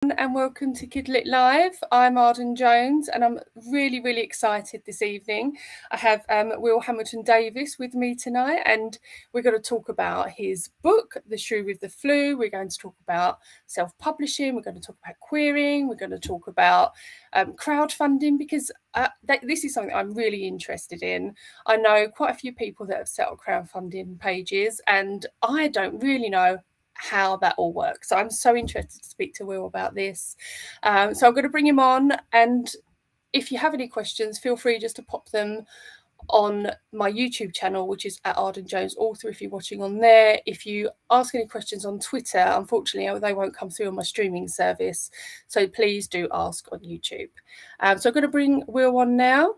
And welcome to Kidlit Live. I'm Arden Jones and I'm really excited this evening. I have Will Hamilton-Davis with me tonight and we're going to talk about his book, The Shrew with the Flu. We're going to talk about self-publishing. We're going to talk about querying. We're going to talk about crowdfunding because this is something I'm really interested in. I know quite a few people that have set up crowdfunding pages and I don't really know how that all works. So I'm so interested to speak to Will about this. So I'm going to bring him on, and if you have any questions, feel free just to pop them on my YouTube channel, which is at Arden Jones Author, if you're watching on there. If you ask any questions on Twitter, unfortunately, they won't come through on my streaming service. So please do ask on YouTube. So I'm going to bring Will on now.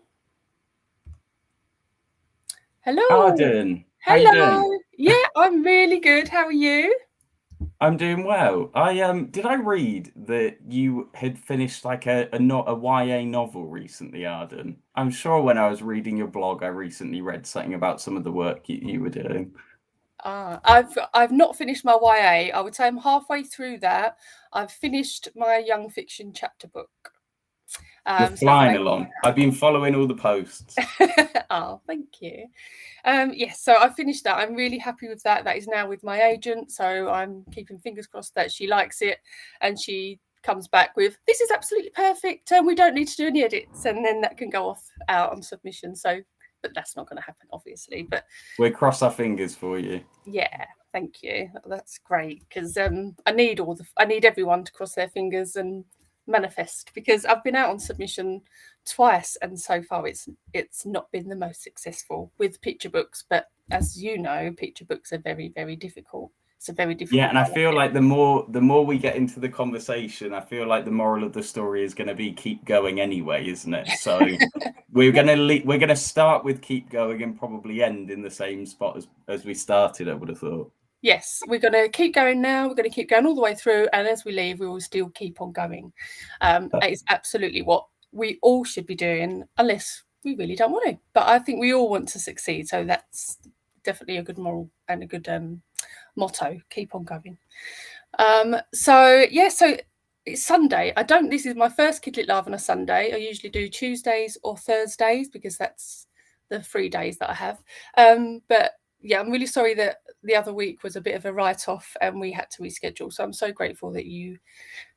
Hello. Arden. Hello. How you doing? Yeah, I'm really good. How are you? I'm doing well. Did I read that you had finished like a YA novel recently, Arden? I'm sure when I was reading your blog, I recently read something about some of the work you were doing. I've not finished my YA. I would say I'm halfway through that. I've finished my young fiction chapter book. You're flying along. I've been following all the posts. Oh, thank you. Yes, so I finished that. I'm really happy with that. That is now with my agent, so I'm keeping fingers crossed that she likes it and she comes back with, this is absolutely perfect and we don't need to do any edits, and then that can go out on submission. So, but that's not going to happen, obviously. But we'll cross our fingers for you. Yeah, thank you. That's great because I need everyone to cross their fingers and manifest, because I've been out on submission twice and so far it's not been the most successful with picture books. But as you know, picture books are very difficult. It's a very difficult. Yeah, and I feel like the more we get into the conversation, I feel like the moral of the story is going to be keep going anyway, isn't it? So we're gonna start with keep going and probably end in the same spot as we started, I would have thought. Yes, we're going to keep going now. We're going to keep going all the way through, and as we leave, we will still keep on going. It's absolutely what we all should be doing, unless we really don't want to. But I think we all want to succeed, so that's definitely a good moral and a good motto. Keep on going. So it's Sunday. This is my first Kidlit Live on a Sunday. I usually do Tuesdays or Thursdays because that's the 3 days that I have. But yeah, I'm really sorry that the other week was a bit of a write-off and we had to reschedule. So I'm so grateful that you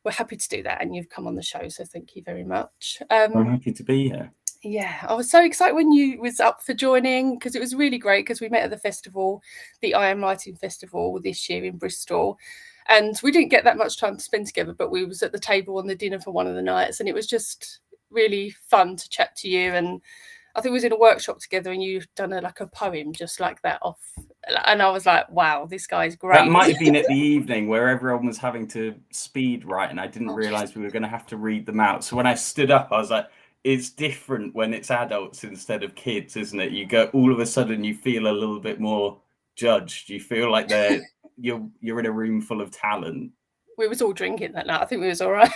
were happy to do that and you've come on the show. So thank you very much. I'm happy to be here. Yeah, I was so excited when you was up for joining, because it was really great, because we met at the festival, the I Am Writing Festival this year in Bristol. And we didn't get that much time to spend together, but we was at the table on the dinner for one of the nights, and it was just really fun to chat to you. And I think we was in a workshop together and you've done a poem just like that off. And I was like, wow, this guy's great. That might have been at the evening where everyone was having to speed write and I didn't realise we were going to have to read them out. So when I stood up, I was like, it's different when it's adults instead of kids, isn't it? You go, all of a sudden you feel a little bit more judged. You feel like you're in a room full of talent. We was all drinking that night. I think we was all right.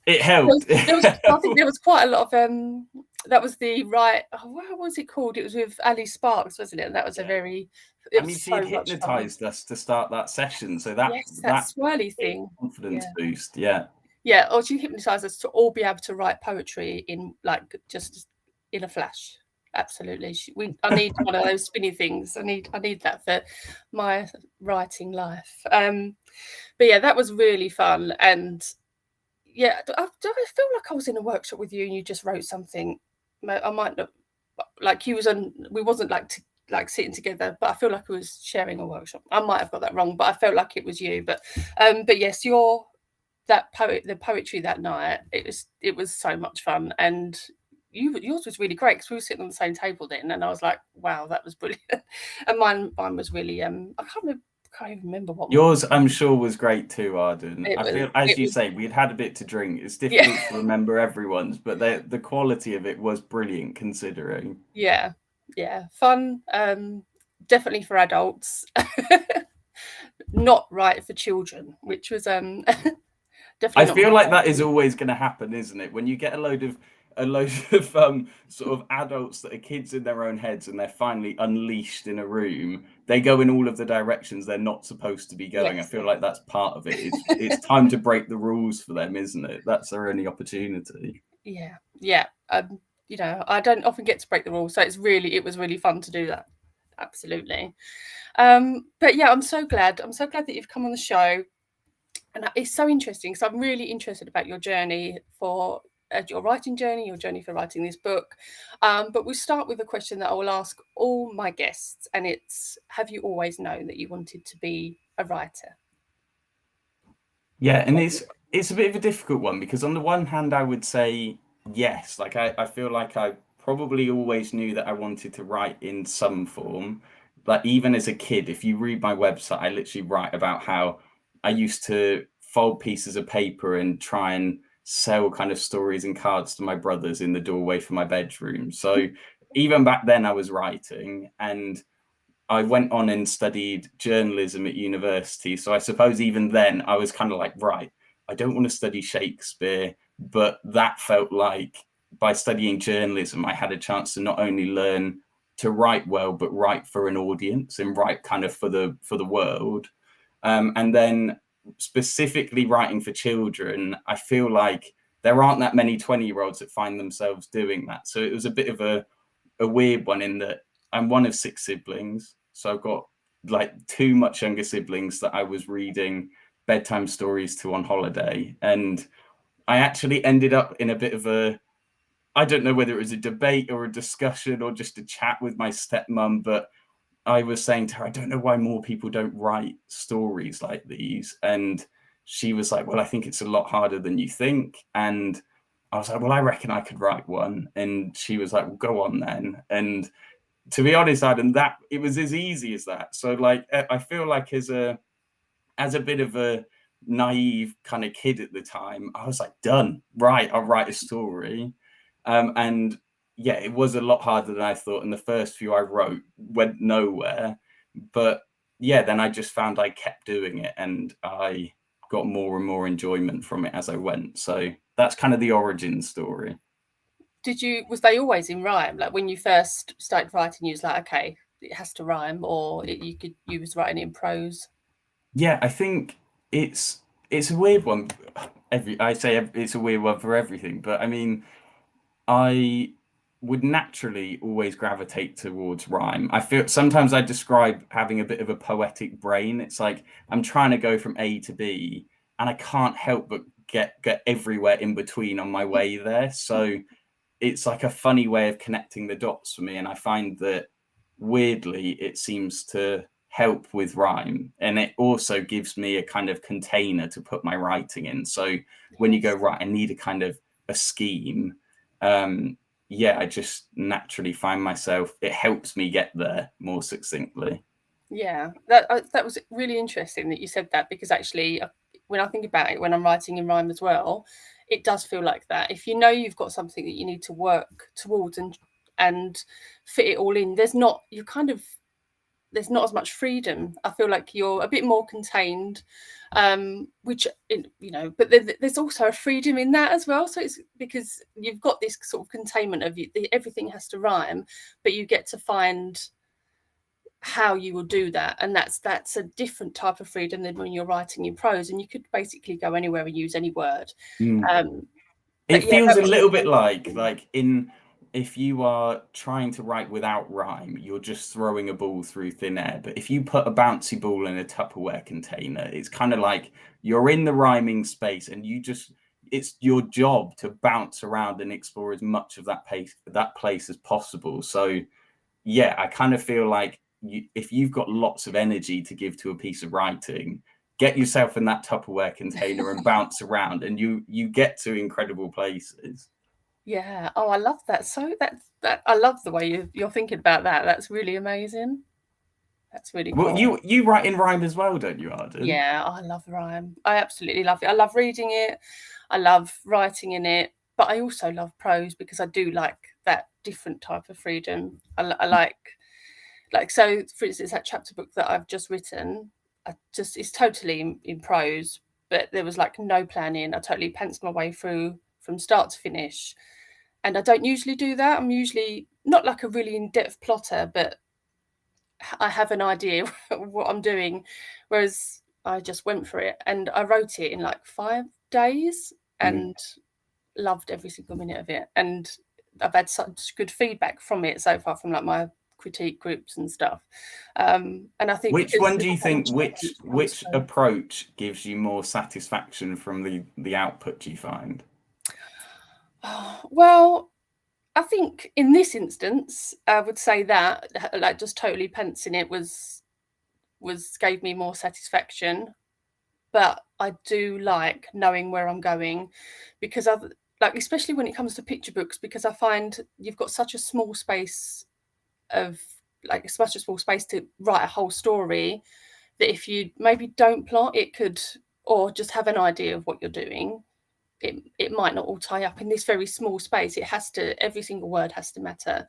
It helped. I think there was quite a lot of that was the right. Oh, what was it called? It was with Ali Sparks, wasn't it? And that was a very. She'd hypnotised us to start that session, so that swirly thing, confidence boost, yeah. Yeah, or she hypnotised us to all be able to write poetry in just in a flash. Absolutely, I need one of those spinny things. I need that for my writing life. But yeah, that was really fun. And yeah, I feel like I was in a workshop with you and you just wrote something. I might not, like you was on. We wasn't sitting together, but I feel like I was sharing a workshop. I might have got that wrong, but I felt like it was you. But yes, the poetry that night, it was so much fun, and yours was really great because we were sitting on the same table then, and I was like, wow, that was brilliant. And mine was really I can't even remember what yours I'm sure was great too, Arden. I feel, as you say, we'd had a bit to drink. It's difficult to remember everyone's, but the quality of it was brilliant considering. Yeah, fun, definitely for adults. Not right for children, which was definitely. I feel like that is always going to happen, isn't it? When you get a load of a load of sort of adults that are kids in their own heads, and they're finally unleashed in a room. They go in all of the directions they're not supposed to be going. I feel like that's part of it. It's time to break the rules for them, isn't it? That's their only opportunity. Yeah. I don't often get to break the rules, so it was really fun to do that. Absolutely. But yeah, I'm so glad that you've come on the show, and it's so interesting because I'm really interested about your journey for your writing journey, your journey for writing this book. But we'll start with a question that I will ask all my guests, and it's: have you always known that you wanted to be a writer? Yeah, and it's a bit of a difficult one, because on the one hand I would say yes. Like I feel like I probably always knew that I wanted to write in some form. Like even as a kid, if you read my website, I literally write about how I used to fold pieces of paper and try and sell kind of stories and cards to my brothers in the doorway for my bedroom. So even back then I was writing, and I went on and studied journalism at university. So I suppose even then I was kind of like, right, I don't want to study Shakespeare, but that felt like by studying journalism, I had a chance to not only learn to write well, but write for an audience and write kind of for the world. And then specifically writing for children, I feel like there aren't that many 20-year-olds that find themselves doing that. So it was a bit of a weird one, in that I'm one of 6 siblings. So I've got like 2 much younger siblings that I was reading bedtime stories to on holiday. And I actually ended up in a bit of I don't know whether it was a debate or a discussion or just a chat with my stepmom, but I was saying to her, I don't know why more people don't write stories like these. And she was like, well, I think it's a lot harder than you think. And I was like, well, I reckon I could write one. And she was like, well, go on then. And to be honest, Adam, that it was as easy as that. So like, I feel like as a bit of a naive kind of kid at the time, I was like, done, right, I'll write a story. And yeah, it was a lot harder than I thought. And the first few I wrote went nowhere. But yeah, then I just found I kept doing it, and I got more and more enjoyment from it as I went. So that's kind of the origin story. Was they always in rhyme? Like when you first started writing, you was like, okay, it has to rhyme, or you was writing in prose? Yeah, I think it's a weird one. It's a weird one for everything, but I mean, I would naturally always gravitate towards rhyme. I feel sometimes I describe having a bit of a poetic brain. It's like I'm trying to go from A to B, and I can't help but get everywhere in between on my way there. So it's like a funny way of connecting the dots for me. And I find that weirdly, it seems to help with rhyme. And it also gives me a kind of container to put my writing in. So when you go, right, I need a kind of a scheme. Yeah, I just naturally find myself, it helps me get there more succinctly. Yeah, that was really interesting that you said that, because actually, when I think about it, when I'm writing in rhyme as well, it does feel like that. If you know you've got something that you need to work towards and fit it all in, there's not as much freedom. I feel like you're a bit more contained, but there's also a freedom in that as well. So it's because you've got this sort of containment of everything has to rhyme, but you get to find how you will do that, and that's a different type of freedom than when you're writing in prose, and you could basically go anywhere and use any word. um It but yeah, feels that a was little bit like in if you are trying to write without rhyme, you're just throwing a ball through thin air. But if you put a bouncy ball in a Tupperware container, it's kind of like you're in the rhyming space, and it's your job to bounce around and explore as much of that place as possible. So yeah, I kind of feel like if you've got lots of energy to give to a piece of writing, get yourself in that Tupperware container and bounce around, and you get to incredible places. Yeah. Oh, I love that. So that I love the way you're thinking about that. That's really amazing. That's really Well, cool. you write in rhyme as well, don't you, Arden? Yeah, I love rhyme. I absolutely love it. I love reading it. I love writing in it, but I also love prose because I do like that different type of freedom. I like so. For instance, that chapter book that I've just written, it's totally in prose, but there was like no planning. I totally pantsed my way through from start to finish, I don't usually do that. I'm usually not like a really in-depth plotter, but I have an idea of what I'm doing. Whereas I just went for it, and I wrote it in like 5 days and loved every single minute of it. And I've had such good feedback from it so far, from like my critique groups and stuff. And I think, which one do you think, which approach gives you more satisfaction from the output, do you find? Well, I think in this instance, I would say that like just totally pantsing it was gave me more satisfaction. But I do like knowing where I'm going, because I've like, especially when it comes to picture books, because I find you've got such a small space of like such a small space to write a whole story, that if you maybe don't plot, it could, or just have an idea of what you're doing, it might not all tie up in this very small space. It has to, every single word has to matter.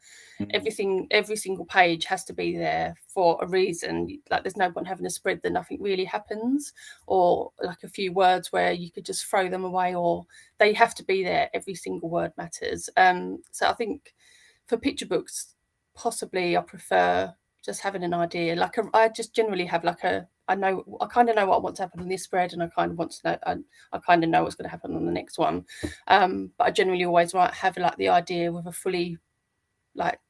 Everything, every single page has to be there for a reason. Like, there's no point having a spread that nothing really happens, or like a few words where you could just throw them away, or they have to be there. Every single word matters. So I think for picture books, possibly I prefer just having an idea. Like I just generally have like I kind of know what I want to happen on this spread, and I kind of want to know, I kind of know what's going to happen on the next one. But I generally always have like the idea with a fully like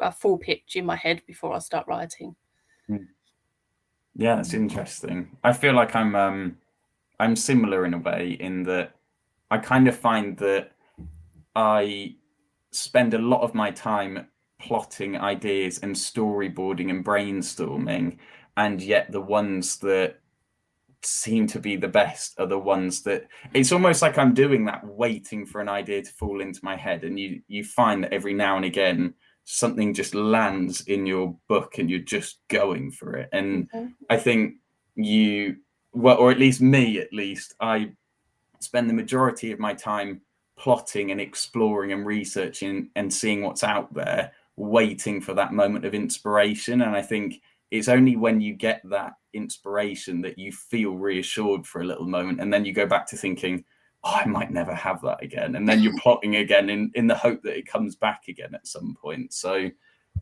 a full pitch in my head before I start writing. Yeah, that's interesting. I feel like I'm similar in a way, in that I kind of find that I spend a lot of my time plotting ideas and storyboarding and brainstorming, and yet the ones that seem to be the best are the ones that it's almost like I'm doing that, waiting for an idea to fall into my head, and you find that every now and again something just lands in your book and you're just going for it. And I think or at least me, I spend the majority of my time plotting and exploring and researching and seeing what's out there, waiting for that moment of inspiration. And I think it's only when you get that inspiration that you feel reassured for a little moment, and then you go back to thinking, oh, I might never have that again, and then you're plotting again in the hope that it comes back again at some point. So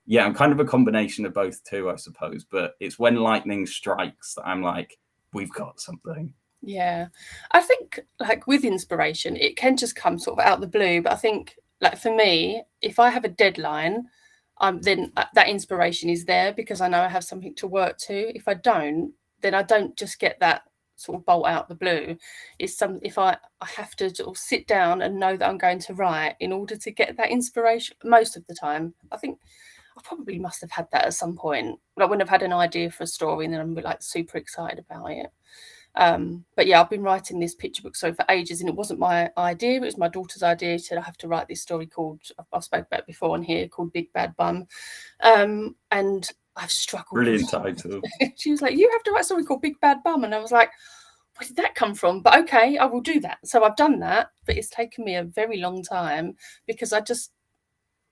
yeah, I'm kind of a combination of both too, I suppose, but it's when lightning strikes that I'm like, we've got something. Yeah, I think like with inspiration, it can just come sort of out of the blue. But I think like for me, if I have a deadline, then that inspiration is there because I know I have something to work to. If I don't, then I don't just get that sort of bolt out the blue. If I have to sort of sit down and know that I'm going to write in order to get that inspiration. Most of the time, I think I probably must have had that at some point. Like when I've had an idea for a story and then I'm like super excited about it. But yeah, I've been writing this picture book story for ages, and it wasn't my idea, it was my daughter's idea. She said I have to write this story called, I've spoken about it before on here, called Big Bad Bum. And I've struggled. Brilliant title. She was like, you have to write a story called Big Bad Bum, and I was like, where did that come from? But okay, I will do that. So I've done that, but it's taken me a very long time because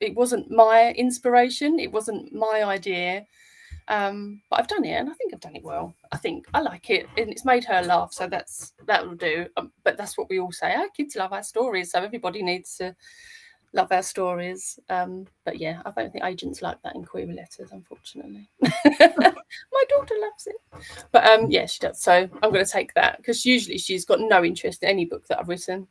it wasn't my inspiration, it wasn't my idea. But I've done it, and I think I've done it well. I think I like it, and it's made her laugh, so that will do. But that's what we all say. Our kids love our stories, so everybody needs to love our stories. But yeah, I don't think agents like that in query letters, unfortunately. My daughter loves it, but yeah, she does. So I'm going to take that because usually she's got no interest in any book that I've written.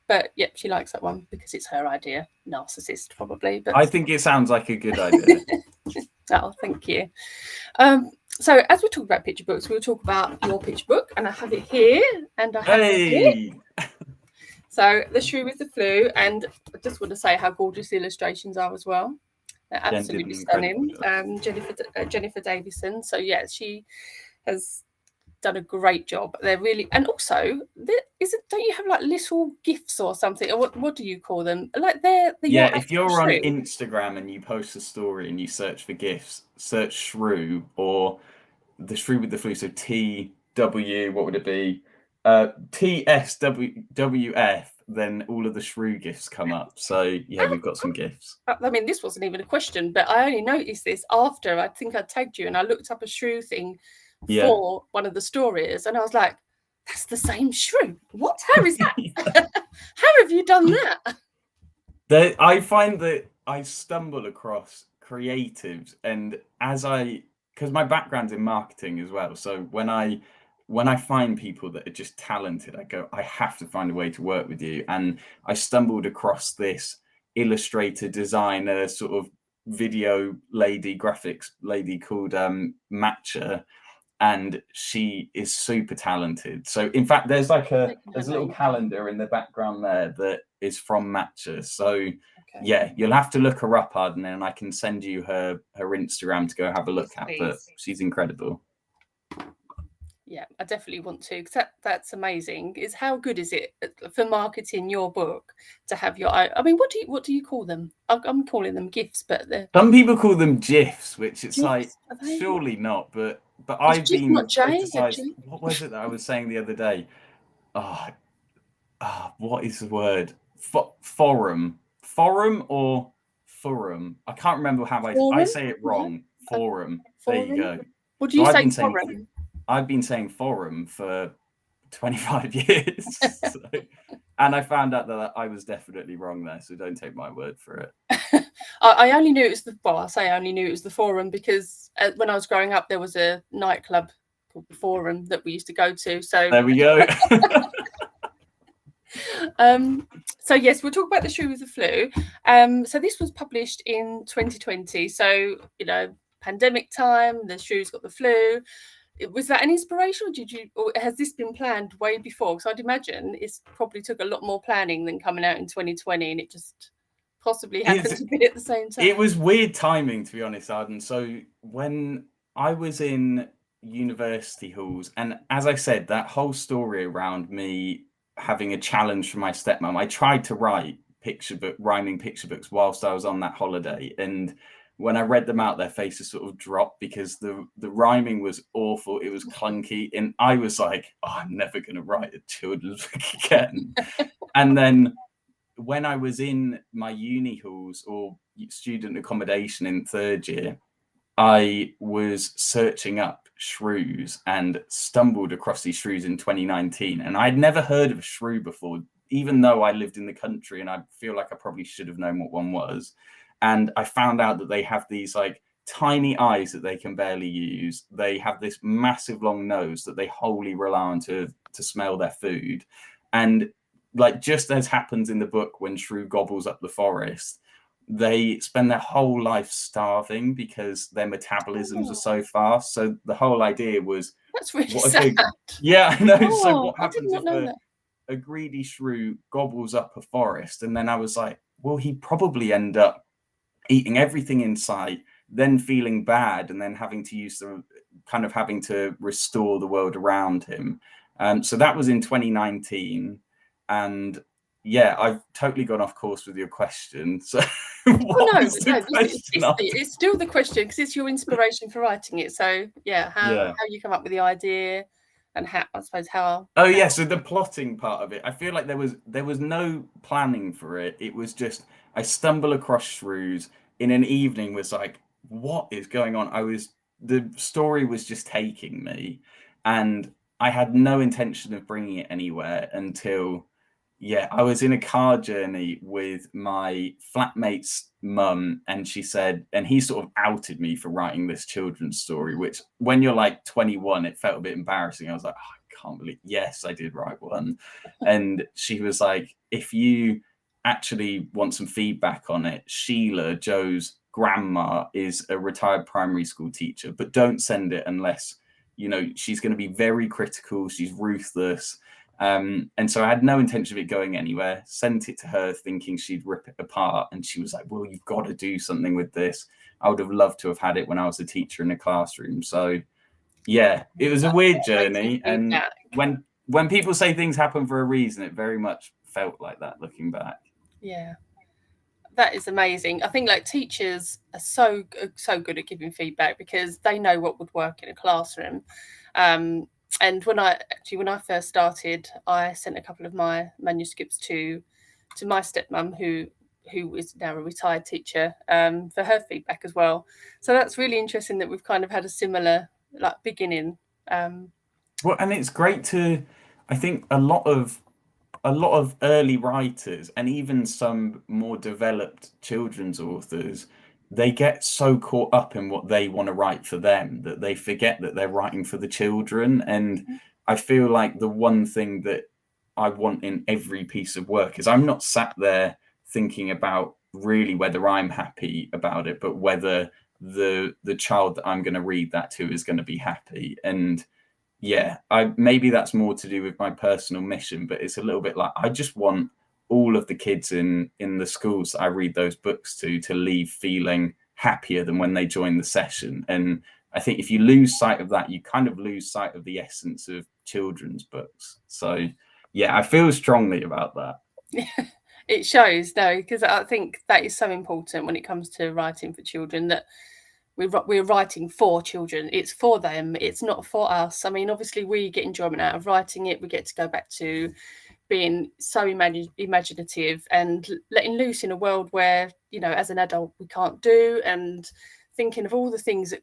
But yeah, she likes that one because it's her idea. Narcissist, probably. But I think it sounds like a good idea. Oh, thank you. So as we talk about picture books, we'll talk about your picture book, and I have it here, and I have it here. So The Shrew with the Flu, and I just want to say how gorgeous the illustrations are as well. They're absolutely stunning. Jennifer Davison. So yeah, she has done a great job. They're really, and also, don't you have like little gifts or something, or what do you call them? Like yeah. If you're on Instagram and you post a story and you search for gifts, search Shrew or The Shrew with the Flu. So TW, what would it be? TSWF. Then all of the Shrew gifts come up. So yeah, we've got some gifts. I mean, this wasn't even a question, but I only noticed this after I think I tagged you and I looked up a Shrew thing for one of the stories, and I was like, that's the same shrew. What? How is that? How have you done that? I find that I stumble across creatives, and because my background's in marketing as well, so when I find people that are just talented, I go, I have to find a way to work with you. And I stumbled across this illustrator, designer, sort of video lady, graphics lady called Matcha, and she is super talented. So in fact, there's a little calendar in the background there that is from Matcha. So yeah, you'll have to look her up, Arden, and I can send you her Instagram to go have a look at. But she's incredible. Yeah, I definitely want to, because that's amazing. Is how good is it for marketing your book to have your own? I mean, what do you call them? I'm calling them gifts, but some people call them GIFs, which it's GIFs, like surely not. But it's I've just been not criticised. What was it that I was saying the other day? Oh, what is the word? Forum or forum? I can't remember how I say it wrong. Yeah. Forum. There you go. What do you say? Forum. I've been saying forum for 25 years. So, and I found out that I was definitely wrong there, so don't take my word for it. I only knew it was I only knew it was the Forum because when I was growing up, there was a nightclub called the Forum that we used to go to. So there we go. So yes, we'll talk about The Shrew with the Flu. So this was published in 2020. So, pandemic time, the Shrew's got the flu. Was that an inspiration, or has this been planned way before? Because I'd imagine it's probably took a lot more planning than coming out in 2020, and it just possibly happened to be at the same time. It was weird timing, to be honest, Arden. So when I was in university halls, and as I said, that whole story around me having a challenge from my stepmom, I tried to write rhyming picture books whilst I was on that holiday, and when I read them out, their faces sort of dropped because the rhyming was awful. It was clunky, and I was like, "Oh, I'm never going to write a children's book again." And then when I was in my uni halls or student accommodation in third year, I was searching up shrews and stumbled across these shrews in 2019. And I'd never heard of a shrew before, even though I lived in the country, and I feel like I probably should have known what one was. And I found out that they have these like tiny eyes that they can barely use. They have this massive long nose that they wholly rely on to smell their food. And like, just as happens in the book when Shrew gobbles up the forest, they spend their whole life starving because their metabolisms are so fast. So the whole idea was, that's really sad. Yeah, I know. So what happens if a greedy shrew gobbles up a forest? And then I was like, well, he'd probably end up eating everything in sight, then feeling bad, and then having to restore the world around him. So that was in 2019. And yeah, I've totally gone off course with your question. So it's still the question because it's your inspiration for writing it. So yeah, how you come up with the idea and how so the plotting part of it, I feel like there was no planning for it. It was just I stumble across shrews in an evening, was like, what is going on? The story was just taking me, and I had no intention of bringing it anywhere until I was in a car journey with my flatmate's mum, and she said, and he sort of outed me for writing this children's story, which when you're like 21, it felt a bit embarrassing. I was like, I can't believe, yes, I did write one. And she was like, if you actually want some feedback on it, Sheila, Joe's grandma, is a retired primary school teacher, but don't send it unless, she's going to be very critical. She's ruthless. And so I had no intention of it going anywhere, sent it to her thinking she'd rip it apart. And she was like, well, you've got to do something with this. I would have loved to have had it when I was a teacher in a classroom. So yeah, it was a weird journey. And when people say things happen for a reason, it very much felt like that looking back. Yeah. That is amazing. I think like teachers are so good at giving feedback because they know what would work in a classroom. And when I first started, I sent a couple of my manuscripts to my stepmom, who is now a retired teacher, for her feedback as well. So that's really interesting that we've kind of had a similar beginning. Well, and it's great I think a lot of a lot of early writers and even some more developed children's authors, they get so caught up in what they want to write for them that they forget that they're writing for the children. And I feel like the one thing that I want in every piece of work is I'm not sat there thinking about really whether I'm happy about it, but whether the child that I'm going to read that to is going to be happy. And yeah, I maybe that's more to do with my personal mission, but it's a little bit like I just want all of the kids in the schools that I read those books to leave feeling happier than when they join the session. And I think if you lose sight of that, you kind of lose sight of the essence of children's books. So yeah, I feel strongly about that. It shows, though, because I think that is so important when it comes to writing for children, that we're writing for children. It's for them. It's not for us. I mean, obviously, we get enjoyment out of writing it. We get to go back to being so imaginative and letting loose in a world where, you know, as an adult, we can't do, and thinking of all the things that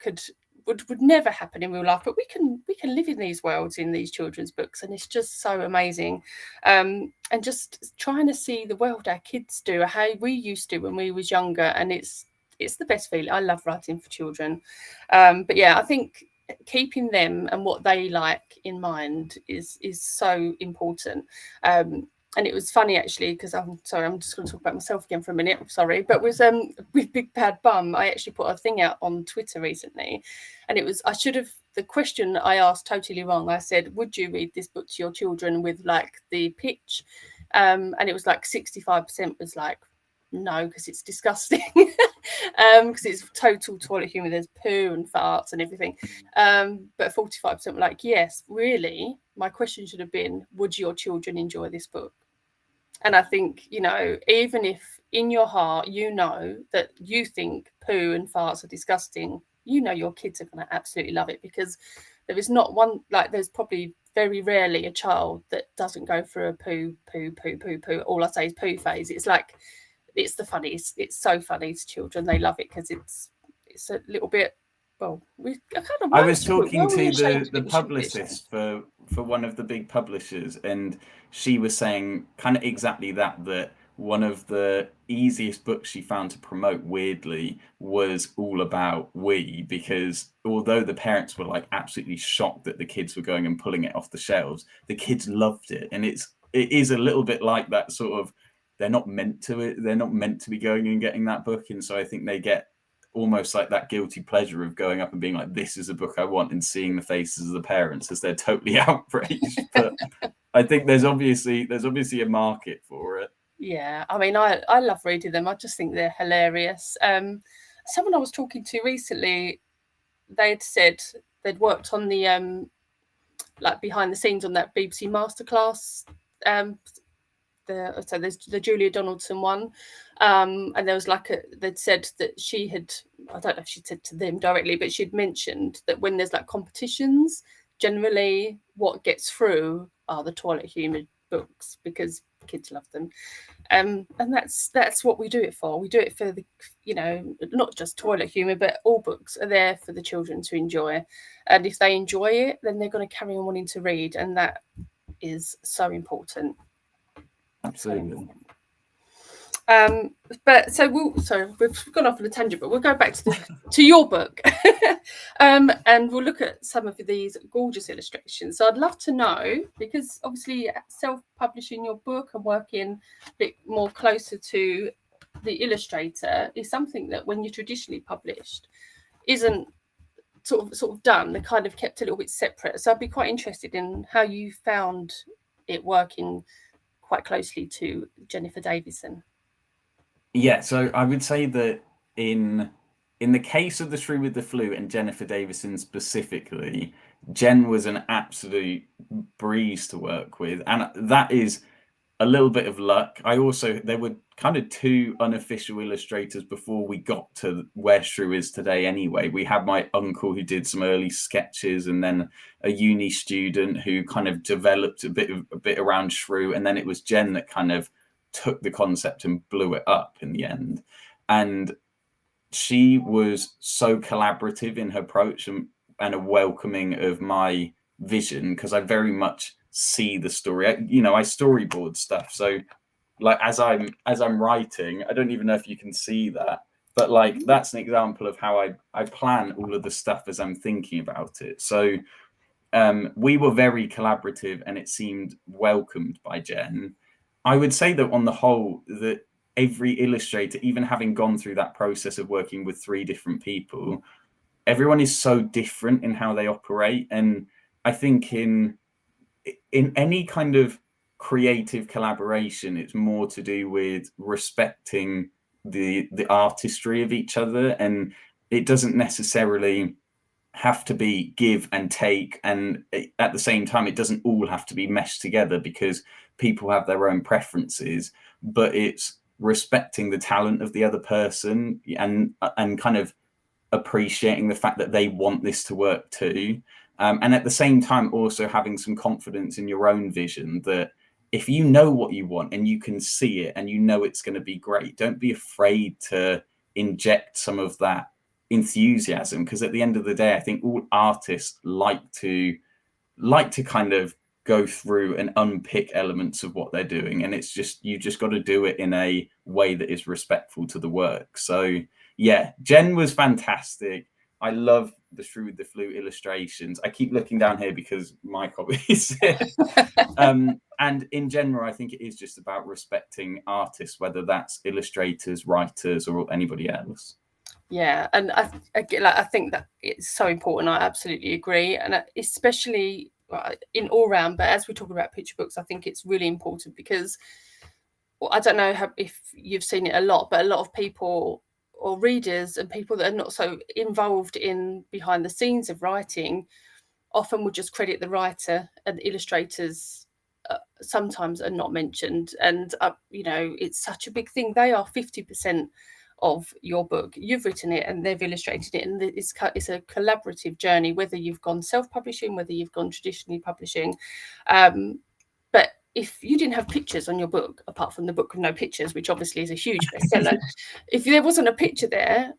would never happen in real life, but we can live in these worlds in these children's books, and it's just so amazing. And just trying to see the world our kids do, how we used to when we was younger, and it's the best feeling. I love writing for children. But yeah, I think keeping them and what they like in mind is so important. And it was funny, actually, because I'm sorry, I'm just going to talk about myself again for a minute. I'm sorry, but with Big Bad Bum, I actually put a thing out on Twitter recently, and it was, the question I asked totally wrong. I said, would you read this book to your children with like the pitch? And it was like 65% was like, no, because it's disgusting. Because it's total toilet humour. There's poo and farts and everything. But 45% were like, yes, really. My question should have been, would your children enjoy this book? And I think, you know, even if in your heart you know that you think poo and farts are disgusting, you know your kids are going to absolutely love it, because there is not one, like, there's probably very rarely a child that doesn't go through a poo. All I say is poo phase. It's like, it's the funniest. It's so funny to children. They love it because it's a little bit. Well, I was talking to the publicist for one of the big publishers, and she was saying kind of exactly that one of the easiest books she found to promote, weirdly, was all about We, because although the parents were like absolutely shocked that the kids were going and pulling it off the shelves, the kids loved it. And it is a little bit like that sort of, they're not meant to be going and getting that book, and so I think they get almost like that guilty pleasure of going up and being like, this is a book I want, and seeing the faces of the parents as they're totally outraged. But I think there's obviously a market for it. Yeah, I mean, I love reading them. I just think they're hilarious. Someone I was talking to recently, they'd said they'd worked on the like behind the scenes on that BBC Masterclass. So there's the Julia Donaldson one, and there was like they'd said that she had, I don't know if she'd said to them directly, but she'd mentioned that when there's like competitions, generally what gets through are the toilet humour books, because kids love them. And that's what we do it for. We do it for the, you know, not just toilet humour, but all books are there for the children to enjoy. And if they enjoy it, then they're going to carry on wanting to read, and that is so important. Absolutely. But so we've gone off on a tangent, but we'll go back to your book, and we'll look at some of these gorgeous illustrations. So I'd love to know, because obviously self-publishing your book and working a bit more closer to the illustrator is something that when you're traditionally published isn't sort of done. They're kind of kept a little bit separate. So I'd be quite interested in how you found it working quite closely to Jennifer Davison. Yeah, so I would say that in the case of The Shrew with the Flu and Jennifer Davison specifically, Jen was an absolute breeze to work with, and that is a little bit of luck. There were kind of two unofficial illustrators before we got to where Shrew is today anyway. We had my uncle who did some early sketches, and then a uni student who kind of developed a bit around Shrew, and then it was Jen that kind of took the concept and blew it up in the end. And she was so collaborative in her approach and a welcoming of my vision, because I very much see the story. I storyboard stuff, so like as I'm writing, I don't even know if you can see that, but like that's an example of how I plan all of the stuff as I'm thinking about it. So we were very collaborative, and it seemed welcomed by Jen. I would say that on the whole, that every illustrator, even having gone through that process of working with 3 different people, everyone is so different in how they operate. And I think in any kind of creative collaboration, it's more to do with respecting the artistry of each other, and it doesn't necessarily have to be give and take, and at the same time it doesn't all have to be meshed together, because people have their own preferences, but it's respecting the talent of the other person, and kind of appreciating the fact that they want this to work too, and at the same time also having some confidence in your own vision, that if you know what you want and you can see it and you know it's going to be great, don't be afraid to inject some of that enthusiasm, because at the end of the day, I think all artists like to kind of go through and unpick elements of what they're doing, and it's just, you just got to do it in a way that is respectful to the work. So yeah, Jen was fantastic. I love the Through the Flute illustrations. I keep looking down here because my copy is here. And in general, I think it is just about respecting artists, whether that's illustrators, writers, or anybody else. Yeah, and I think that it's so important. I absolutely agree, and especially in all round. But as we talk about picture books, I think it's really important because, well, I don't know if you've seen it a lot, but a lot of people or readers and people that are not so involved in behind the scenes of writing often would just credit the writer, and illustrators sometimes are not mentioned. And it's such a big thing. They are 50% of your book. You've written it and they've illustrated it, and it's a collaborative journey, whether you've gone self-publishing, whether you've gone traditionally publishing. But if you didn't have pictures on your book, apart from the book with no pictures, which obviously is a huge bestseller, if there wasn't a picture there,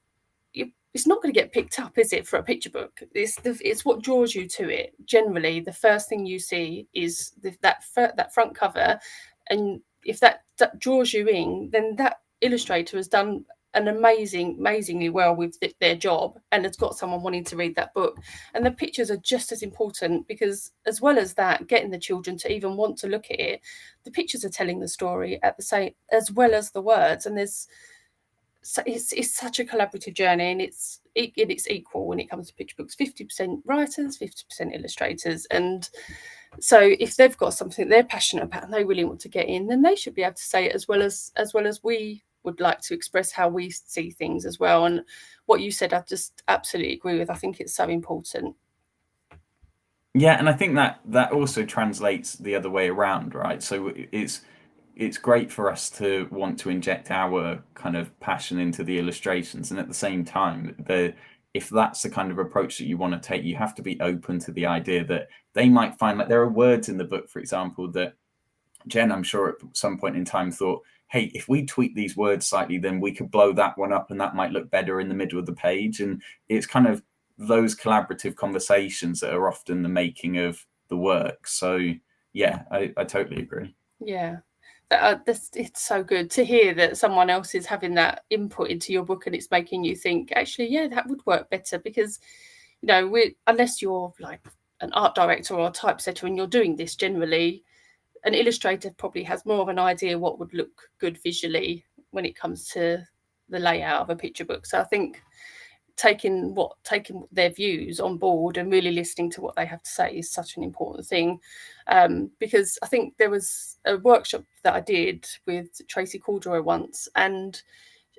it's not going to get picked up, is it, for a picture book? It's what draws you to it. Generally, the first thing you see is that front cover, and if that draws you in, then that illustrator has done an amazingly well with their job, and has got someone wanting to read that book. And the pictures are just as important, because as well as that, getting the children to even want to look at it, the pictures are telling the story at the same as well as the words. And it's such a collaborative journey, and it's equal when it comes to picture books. 50% writers, 50% illustrators. And so if they've got something they're passionate about and they really want to get in, then they should be able to say it as well as we would like to express how we see things as well. And what you said, I just absolutely agree with. I think it's so important. Yeah, and I think that also translates the other way around, right? So it's great for us to want to inject our kind of passion into the illustrations, and at the same time, if that's the kind of approach that you want to take, you have to be open to the idea that they might find, like, there are words in the book, for example, that Jen, I'm sure at some point in time, thought, hey, if we tweak these words slightly, then we could blow that one up and that might look better in the middle of the page. And it's kind of those collaborative conversations that are often the making of the work. So yeah, I totally agree. Yeah. It's so good to hear that someone else is having that input into your book, and it's making you think, actually, yeah, that would work better. Because unless you're like an art director or a typesetter and you're doing this, generally an illustrator probably has more of an idea what would look good visually when it comes to the layout of a picture book. So I think taking their views on board and really listening to what they have to say is such an important thing, because I think there was a workshop that I did with Tracy Corduroy once, and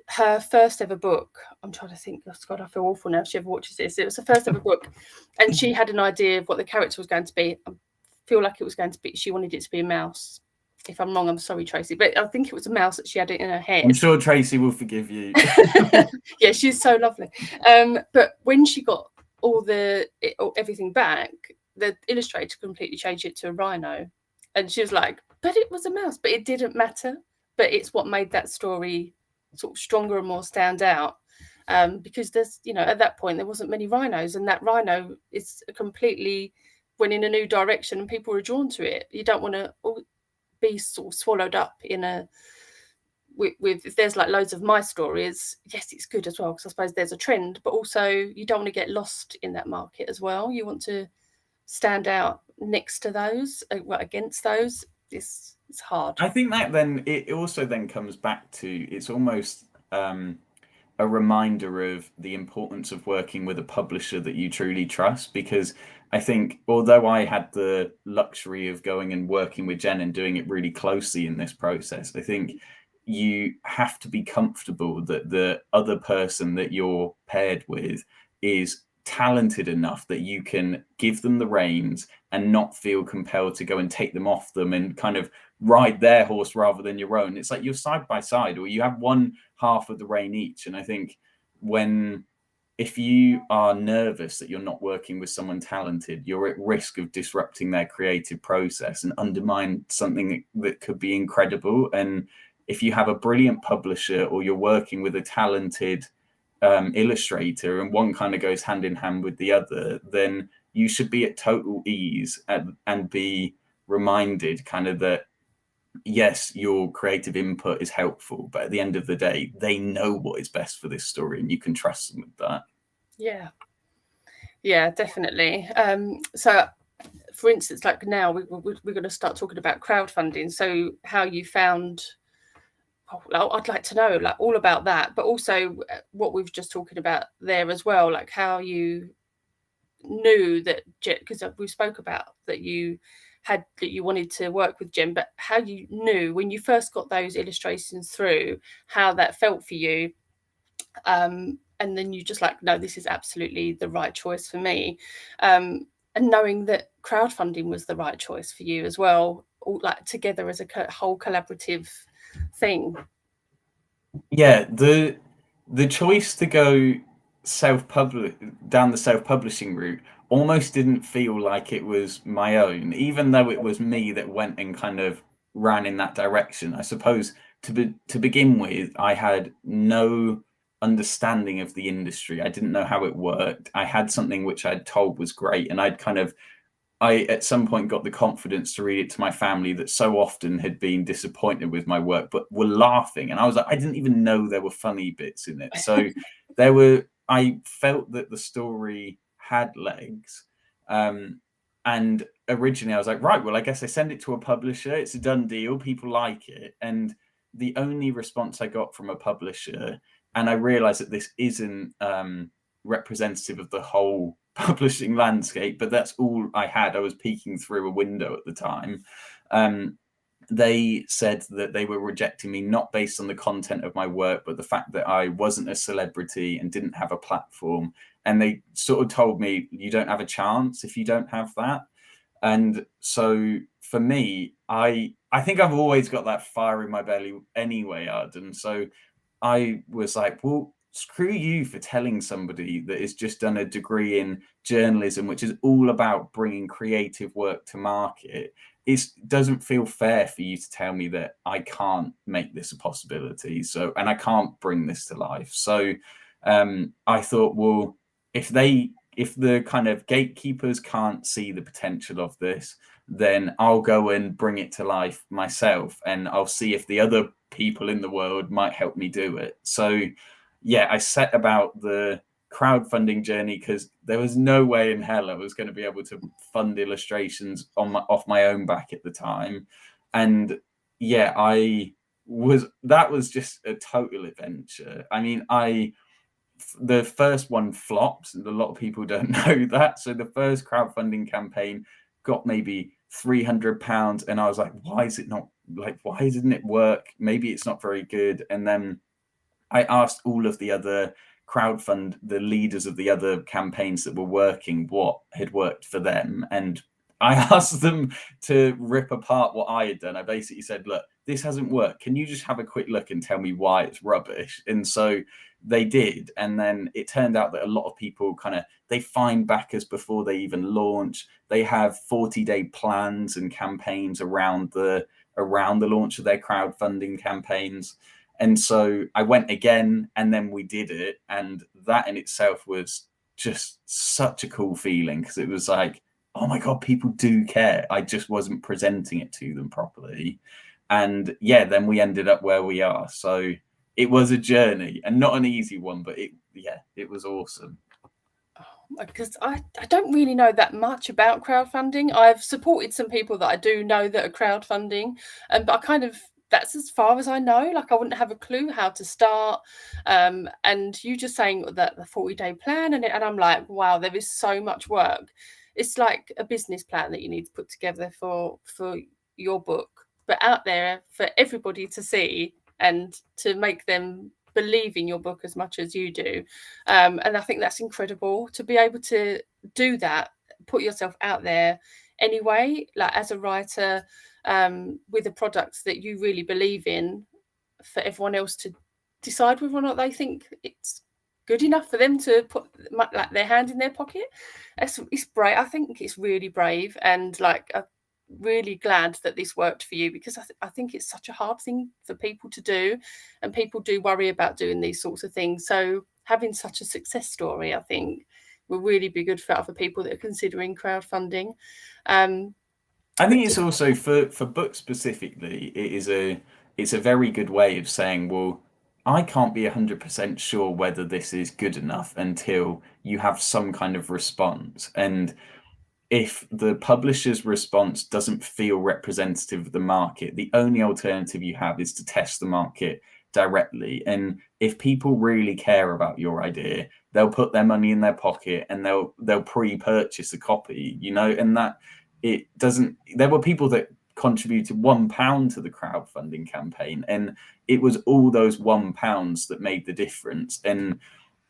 her first ever book, I'm trying to think, oh God, I feel awful now if she ever watches this. It was the first ever book, and she had an idea of what the character was going to be. I feel like it was going to be, she wanted it to be a mouse. If I'm wrong, I'm sorry, Tracy, but I think it was a mouse that she had it in her head. I'm sure Tracy will forgive you. Yeah, she's so lovely. But when she got everything back, the illustrator completely changed it to a rhino, and she was like, "But it was a mouse." But it didn't matter. But it's what made that story sort of stronger and more stand out. Because there's, at that point there wasn't many rhinos, and that rhino is a completely went in a new direction and people were drawn to it. You don't want to be sort of swallowed up in a with if there's like loads of my stories. Yes, it's good as well, because I suppose there's a trend, but also you don't want to get lost in that market as well. You want to stand out next to those, against those. It's hard. I think that then it also then comes back to, it's almost a reminder of the importance of working with a publisher that you truly trust. Because I think, although I had the luxury of going and working with Jen and doing it really closely in this process, I think you have to be comfortable that the other person that you're paired with is talented enough that you can give them the reins and not feel compelled to go and take them off them and kind of ride their horse rather than your own. It's like you're side by side, or you have one half of the rein each. And I think if you are nervous that you're not working with someone talented, you're at risk of disrupting their creative process and undermine something that could be incredible. And if you have a brilliant publisher, or you're working with a talented illustrator, and one kind of goes hand in hand with the other, then you should be at total ease and be reminded kind of that, yes, your creative input is helpful, but at the end of the day, they know what is best for this story, and you can trust them with that. Yeah, definitely. So for instance, like now we're going to start talking about crowdfunding. So how you found, I'd like to know like all about that, but also what we've just talking about there as well, like how you knew that, because we spoke about that you wanted to work with Jen, but how you knew when you first got those illustrations through, how that felt for you, and then you just like, no, this is absolutely the right choice for me, and knowing that crowdfunding was the right choice for you as well, all like together as a whole collaborative thing. Yeah, the choice to go down the self-publishing route almost didn't feel like it was my own, even though it was me that went and kind of ran in that direction. I suppose to begin with, I had no understanding of the industry. I didn't know how it worked. I had something which I'd told was great, and I at some point got the confidence to read it to my family that so often had been disappointed with my work, but were laughing. And I was like, I didn't even know there were funny bits in it. So I felt that the story had legs. And originally I was like, right, well, I guess I send it to a publisher. It's a done deal. People like it. And the only response I got from a publisher, and I realized that this isn't representative of the whole publishing landscape, but that's all I had. I was peeking through a window at the time. They said that they were rejecting me not based on the content of my work, but the fact that I wasn't a celebrity and didn't have a platform. And they sort of told me, you don't have a chance if you don't have that. And so for me, I think I've always got that fire in my belly anyway, Arden. So I was like, well, screw you for telling somebody that has just done a degree in journalism, which is all about bringing creative work to market. It doesn't feel fair for you to tell me that I can't make this a possibility. So, and I can't bring this to life. So I thought, well, if the kind of gatekeepers can't see the potential of this, then I'll go and bring it to life myself, and I'll see if the other people in the world might help me do it. So yeah, I set about the crowdfunding journey because there was no way in hell I was going to be able to fund illustrations off my own back at the time. And yeah, that was just a total adventure. I mean, the first one flopped, and a lot of people don't know that. So the first crowdfunding campaign got maybe £300, and I was like, why didn't it work? Maybe it's not very good. And then I asked all of the other the leaders of the other campaigns that were working, what had worked for them. And I asked them to rip apart what I had done. I basically said, look, this hasn't worked. Can you just have a quick look and tell me why it's rubbish? And so they did. And then it turned out that a lot of people they find backers before they even launch. They have 40-day plans and campaigns around the launch of their crowdfunding campaigns. And so I went again, and then we did it. And that in itself was just such a cool feeling, because it was like, oh my God, people do care. I just wasn't presenting it to them properly. And yeah, then we ended up where we are. So it was a journey, and not an easy one, but it was awesome. Because I don't really know that much about crowdfunding. I've supported some people that I do know that are crowdfunding, but that's as far as I know. Like, I wouldn't have a clue how to start. And you just saying that the 40-day plan, and I'm like, wow, there is so much work. It's like a business plan that you need to put together for your book, but out there for everybody to see and to make them believe in your book as much as you do. And I think that's incredible to be able to do that, put yourself out there anyway, like as a writer, with a product that you really believe in, for everyone else to decide whether or not they think it's good enough for them to put like their hand in their pocket. It's brave. I think it's really brave, and like really glad that this worked for you, because I think it's such a hard thing for people to do, and people do worry about doing these sorts of things. So having such a success story, I think, will really be good for other people that are considering crowdfunding. I think it's also for books specifically, it's a very good way of saying, well, I can't be 100% sure whether this is good enough until you have some kind of response. And if the publisher's response doesn't feel representative of the market, the only alternative you have is to test the market directly. And if people really care about your idea, they'll put their money in their pocket and they'll pre-purchase a copy, and that it doesn't. There were people that contributed £1 to the crowdfunding campaign, and it was all those £1 that made the difference. And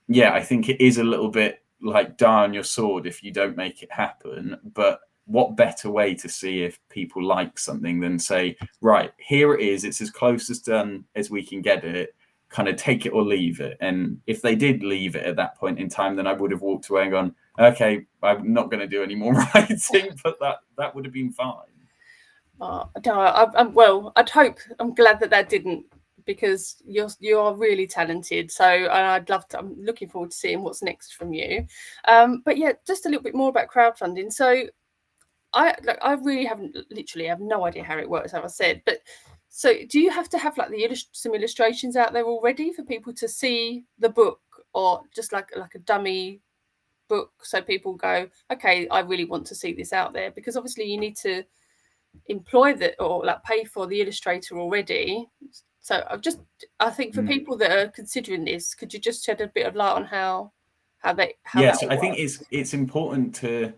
yeah, I think it is a little bit like die on your sword if you don't make it happen. But what better way to see if people like something than say, right, here it is, it's as close as done as we can get it, kind of take it or leave it. And if they did leave it at that point in time, then I would have walked away and gone, okay, I'm not going to do any more writing, but that would have been fine. No, I'm glad that didn't, because you are really talented. So, and I'm looking forward to seeing what's next from you. But yeah, just a little bit more about crowdfunding. So I really literally have no idea how it works, as I said. But so, do you have to have like some illustrations out there already for people to see the book, or just like a dummy book, so people go, okay, I really want to see this out there? Because obviously you need to employ that, or like pay for the illustrator already. So I think for people that are considering this, could you just shed a bit of light on how Yes, that I think works? it's important to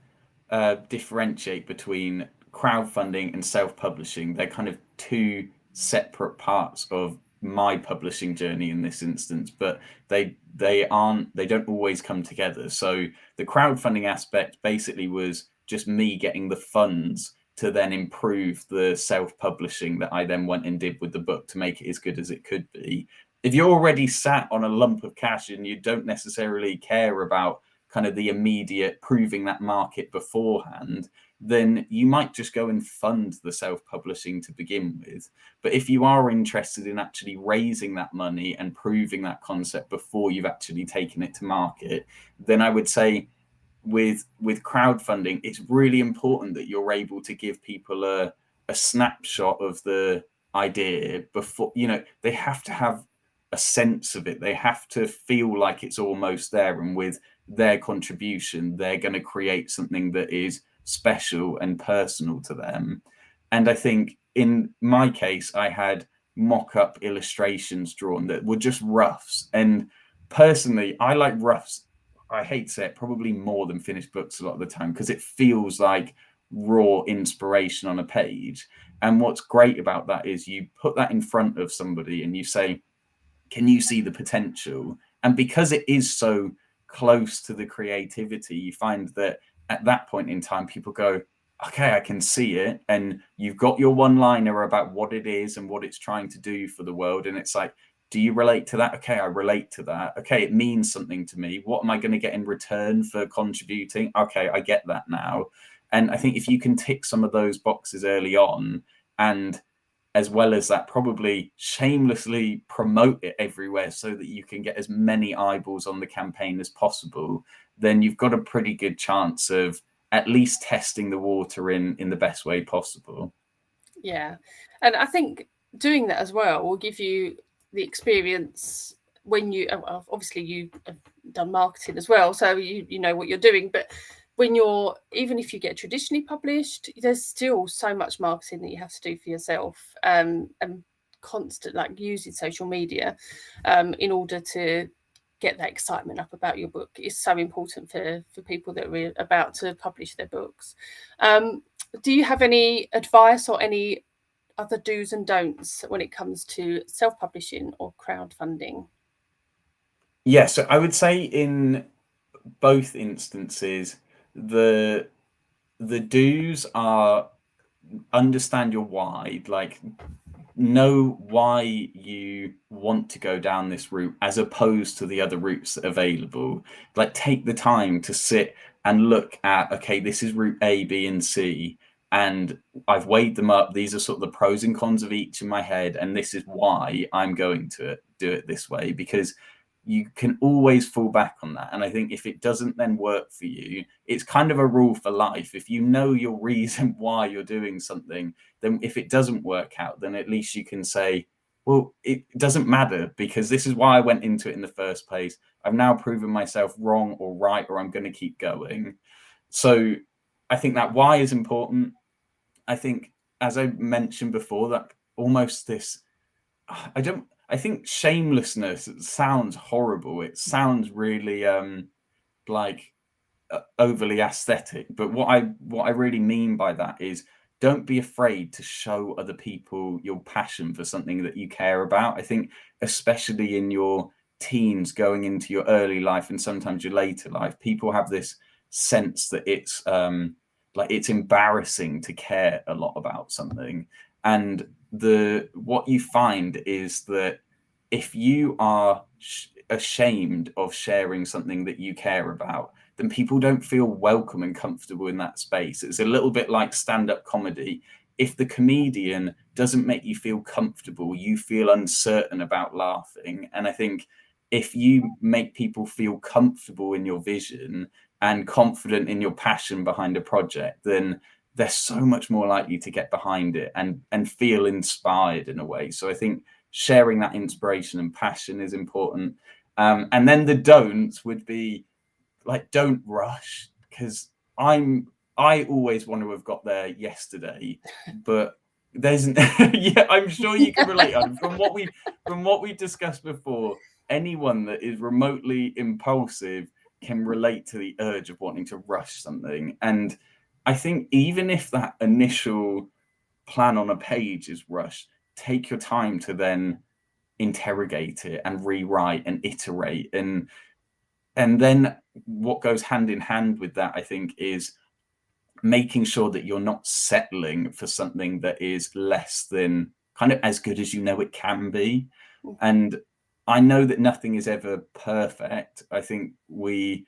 differentiate between crowdfunding and self-publishing. They're kind of two separate parts of my publishing journey in this instance, but they don't always come together. So the crowdfunding aspect basically was just me getting the funds to then improve the self-publishing that I then went and did with the book to make it as good as it could be. If you're already sat on a lump of cash and you don't necessarily care about kind of the immediate proving that market beforehand, then you might just go and fund the self-publishing to begin with. But if you are interested in actually raising that money and proving that concept before you've actually taken it to market, then I would say with crowdfunding, it's really important that you're able to give people a snapshot of the idea before, they have to have a sense of it. They have to feel like it's almost there, and with their contribution, they're going to create something that is special and personal to them. And I think in my case, I had mock-up illustrations drawn that were just roughs. And personally, I like roughs. I hate to say it, probably more than finished books a lot of the time, because it feels like raw inspiration on a page. And what's great about that is you put that in front of somebody and you say, can you see the potential? And because it is so close to the creativity, you find that at that point in time, people go, okay, I can see it. And you've got your one-liner about what it is and what it's trying to do for the world. And it's like, do you relate to that? Okay, I relate to that. Okay, it means something to me. What am I going to get in return for contributing? Okay, I get that now. And I think if you can tick some of those boxes early on, and as well as that, probably shamelessly promote it everywhere so that you can get as many eyeballs on the campaign as possible, then you've got a pretty good chance of at least testing the water in the best way possible. Yeah, and I think doing that as well will give you the experience when you obviously you have done marketing as well, so you know what you're doing. But when you're, even if you get traditionally published, there's still so much marketing that you have to do for yourself, and constant, like, using social media in order to get that excitement up about your book is so important for people that are about to publish their books. Do you have any advice or any other do's and don'ts when it comes to self-publishing or crowdfunding? Yeah, so I would say in both instances, the do's are understand your why, like know why you want to go down this route as opposed to the other routes that are available. Like, take the time to sit and look at, okay, this is route A, B, and C, and I've weighed them up. These are sort of the pros and cons of each in my head, and this is why I'm going to do it this way, because you can always fall back on that. And I think if it doesn't then work for you, it's kind of a rule for life. If you know your reason why you're doing something, then if it doesn't work out, then at least you can say, well, it doesn't matter, because this is why I went into it in the first place. I've now proven myself wrong or right, or I'm going to keep going. So I think that why is important. I think, as I mentioned before, that almost this, I think shamelessness sounds horrible. It sounds really like overly aesthetic, but what I really mean by that is, don't be afraid to show other people your passion for something that you care about. I think especially in your teens, going into your early life and sometimes your later life, people have this sense that it's like it's embarrassing to care a lot about something. And what you find is that if you are ashamed of sharing something that you care about, then people don't feel welcome and comfortable in that space. It's a little bit like stand-up comedy. If the comedian doesn't make you feel comfortable, you feel uncertain about laughing. And I think if you make people feel comfortable in your vision and confident in your passion behind a project, then they're so much more likely to get behind it and feel inspired in a way. So I think sharing that inspiration and passion is important. And then the don'ts would be, like, don't rush, because I always want to have got there yesterday, but there's yeah, I'm sure you can relate on from what we discussed before. Anyone that is remotely impulsive can relate to the urge of wanting to rush something. And I think even if that initial plan on a page is rushed, take your time to then interrogate it and rewrite and iterate. And then what goes hand in hand with that, I think, is making sure that you're not settling for something that is less than kind of as good as you know it can be. And I know that nothing is ever perfect. I think we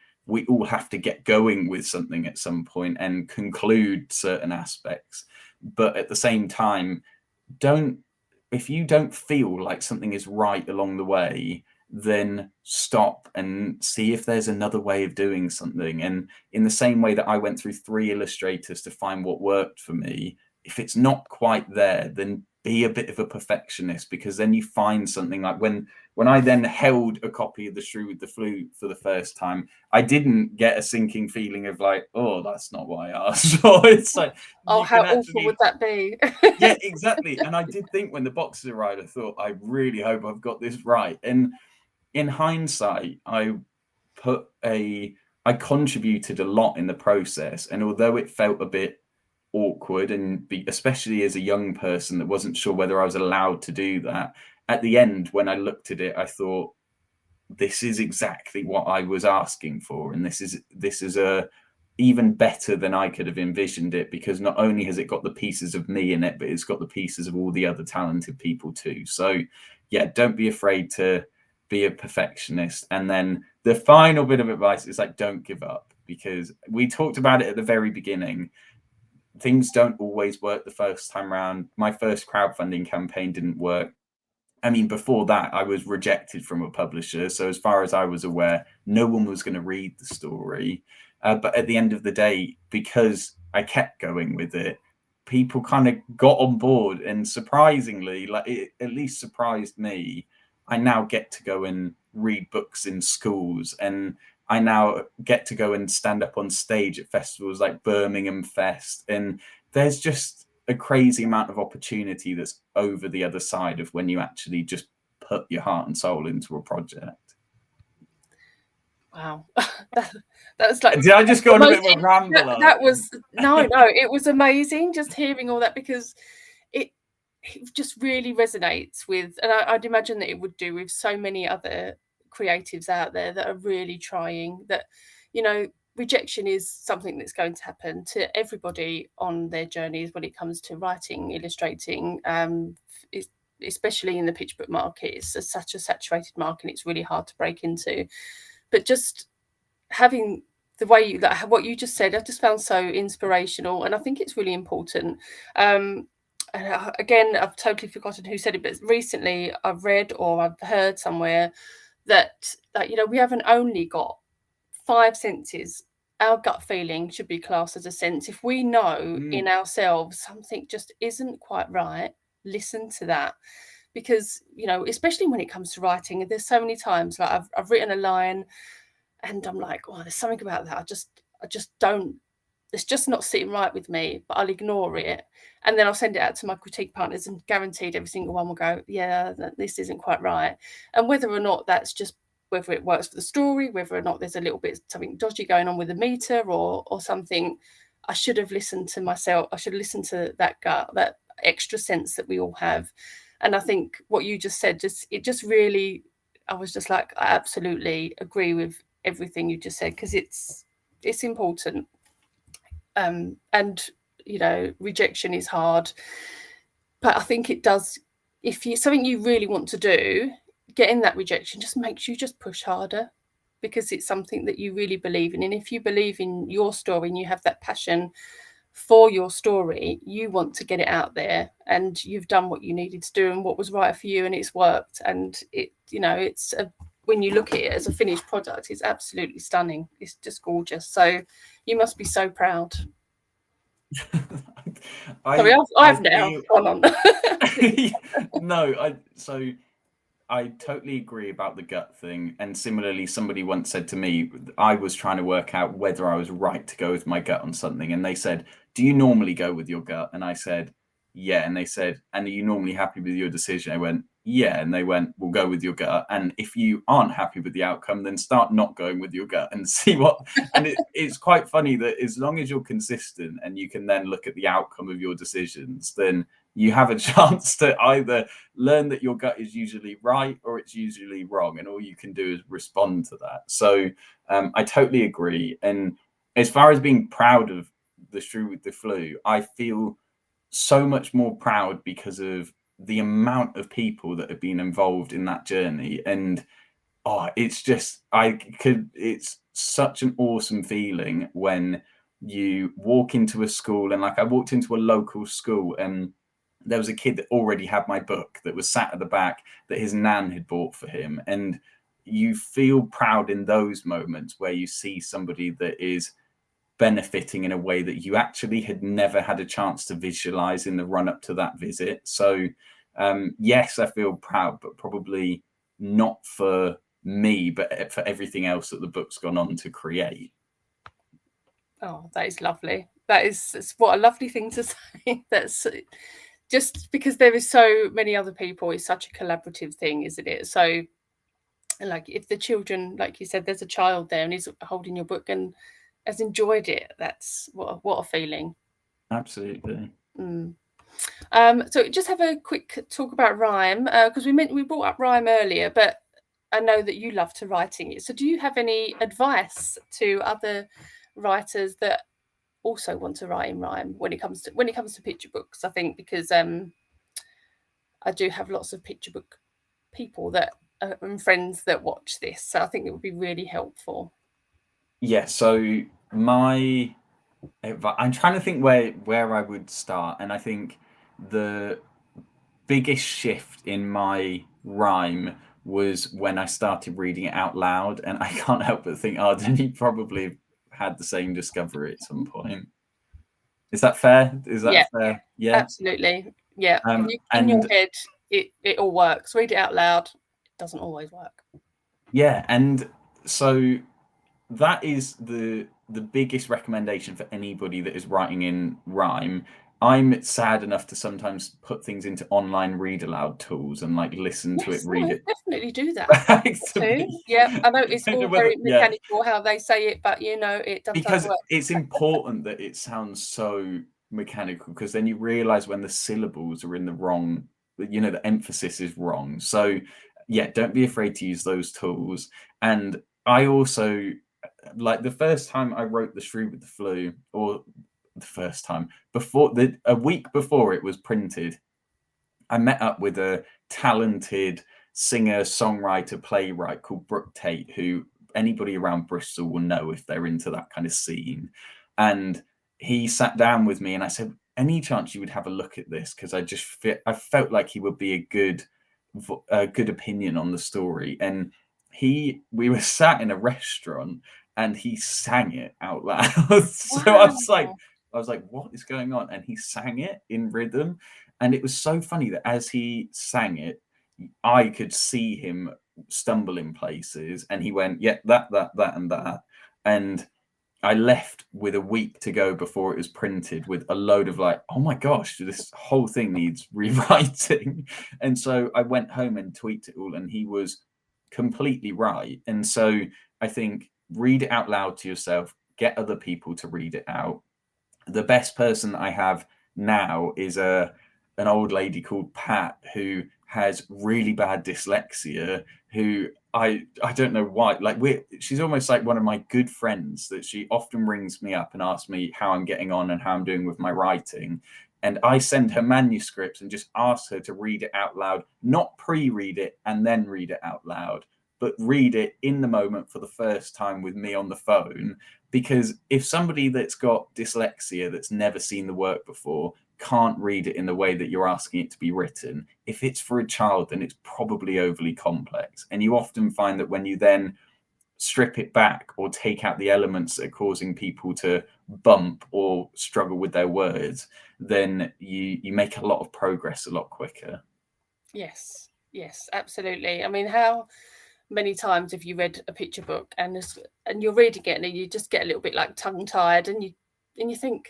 all have to get going with something at some point and conclude certain aspects. But at the same time, don't if you don't feel like something is right along the way, then stop and see if there's another way of doing something. And in the same way that I went through 3 illustrators to find what worked for me, if it's not quite there, then be a bit of a perfectionist, because then you find something. Like when I then held a copy of The Shrew with the Flu for the first time, I didn't get a sinking feeling of like, oh, that's not what I asked for. It's like, Oh, you how can awful would actually, that be? yeah, exactly. And I did think when the boxes arrived, I thought, I really hope I've got this right. And in hindsight, I contributed a lot in the process. And although it felt a bit awkward, and especially as a young person that wasn't sure whether I was allowed to do that, at the end, when I looked at it, I thought, this is exactly what I was asking for. And this is a even better than I could have envisioned it, because not only has it got the pieces of me in it, but it's got the pieces of all the other talented people too. So yeah, don't be afraid to be a perfectionist. And then the final bit of advice is, like, don't give up, because we talked about it at the very beginning. Things don't always work the first time around. My first crowdfunding campaign didn't work. I mean, before that, I was rejected from a publisher. So as far as I was aware, no one was going to read the story. But at the end of the day, because I kept going with it, people kind of got on board, and surprisingly, like it at least surprised me, I now get to go and read books in schools, and I now get to go and stand up on stage at festivals like Birmingham Fest, and there's just a crazy amount of opportunity that's over the other side of when you actually just put your heart and soul into a project. Wow. that, that was like Did I just go on a bit of a ramble? That was no, it was amazing just hearing all that, because it just really resonates with, and I'd imagine that it would do with so many other creatives out there that are really trying. That, you know, rejection is something that's going to happen to everybody on their journeys when it comes to writing, illustrating. Especially in the picture book market, it's such a saturated market, and it's really hard to break into. But just having the way you, like what you just said, I just found so inspirational, and I think it's really important. And again, I've totally forgotten who said it, but recently I've read or I've heard somewhere that you know, we haven't only got 5 senses. Our gut feeling should be classed as a sense. If we know in ourselves something just isn't quite right, listen to that. Because, you know, especially when it comes to writing, there's so many times like I've written a line and I'm like, oh, there's something about that. I just don't, it's just not sitting right with me, but I'll ignore it. And then I'll send it out to my critique partners, and guaranteed every single one will go, yeah, this isn't quite right. And whether or not that's just whether it works for the story, whether or not there's a little bit something dodgy going on with the meter or something, I should have listened to myself. I should have listened to that gut, that extra sense that we all have. And I think what you just said, it just really, I was just like, I absolutely agree with everything you just said, because it's important. And you know, rejection is hard, but I think it does, if you something you really want to do, getting that rejection just makes you just push harder, because it's something that you really believe in. And if you believe in your story and you have that passion for your story, you want to get it out there, and you've done what you needed to do and what was right for you, and it's worked. And it, you know, it's when you look at it as a finished product, it's absolutely stunning. It's just gorgeous. So you must be so proud. Sorry, I've now gone on. No, I totally agree about the gut thing. And similarly, somebody once said to me, I was trying to work out whether I was right to go with my gut on something. And they said, do you normally go with your gut? And I said, yeah. And they said, and are you normally happy with your decision? I went, yeah. And they went, we'll go with your gut. And if you aren't happy with the outcome, then start not going with your gut and see what. And it's quite funny that as long as you're consistent and you can then look at the outcome of your decisions, then you have a chance to either learn that your gut is usually right or it's usually wrong, and all you can do is respond to that. So I totally agree. And as far as being proud of the Shrew with the Flu, I feel so much more proud because of the amount of people that have been involved in that journey. And it's just, it's such an awesome feeling when you walk into a school. And like, I walked into a local school, and there was a kid that already had my book that was sat at the back that his nan had bought for him. And you feel proud in those moments where you see somebody that is benefiting in a way that you actually had never had a chance to visualize in the run up to that visit. So yes, I feel proud, but probably not for me, but for everything else that the book's gone on to create. Oh, that is lovely. It's what a lovely thing to say. That's just because there is so many other people, it's such a collaborative thing, isn't it? So, like, if the children, like you said, there's a child there and he's holding your book and has enjoyed it, that's what a feeling. Absolutely. So just have a quick talk about rhyme, because we brought up rhyme earlier, but I know that you love to writing it. So do you have any advice to other writers that also want to write in rhyme when it comes to picture books? I think because I do have lots of picture book people that and friends that watch this, so I think it would be really helpful. Yeah, so I'm trying to think where I would start, and I think the biggest shift in my rhyme was when I started reading it out loud. And I can't help but think, Arden, you probably had the same discovery at some point. Is that fair? Is that fair? Yeah, absolutely. Yeah, in your head, it all works. Read it out loud. It doesn't always work. Yeah, and so that is the biggest recommendation for anybody that is writing in rhyme. I'm sad enough to sometimes put things into online read aloud tools and like listen to it, read it. Definitely do that too. Yeah, I know it's all very mechanical how they say it, but you know it doesn't because work. it's important that it sounds so mechanical, because then you realize when the syllables are in the wrong, you know, the emphasis is wrong. So yeah, don't be afraid to use those tools. And I also, like, the first time I wrote The Shrew with the Flu, or the first time before a week before it was printed, I met up with a talented singer, songwriter, playwright called Brooke Tate, who anybody around Bristol will know if they're into that kind of scene. And he sat down with me and I said, any chance you would have a look at this? Because I felt like he would be a good opinion on the story. And we were sat in a restaurant and he sang it out loud. So wow. I was like, what is going on? And he sang it in rhythm. And it was so funny that as he sang it, I could see him stumble in places, and he went, yeah, that, and that. And I left with a week to go before it was printed with a load of like, oh my gosh, this whole thing needs rewriting. And so I went home and tweaked it all, and he was completely right. And so I think read it out loud to yourself, get other people to read it out. The best person I have now is an old lady called Pat, who has really bad dyslexia, who I don't know why, like she's almost like one of my good friends, that she often rings me up and asks me how I'm getting on and how I'm doing with my writing. And I send her manuscripts and just ask her to read it out loud, not pre-read it and then read it out loud, but read it in the moment for the first time with me on the phone. Because if somebody that's got dyslexia, that's never seen the work before, can't read it in the way that you're asking it to be written, if it's for a child, then it's probably overly complex. And you often find that when you then strip it back or take out the elements that are causing people to bump or struggle with their words, then you make a lot of progress a lot quicker. Yes, absolutely. I mean, how many times have you read a picture book and you're reading it and you just get a little bit like tongue tied, and you think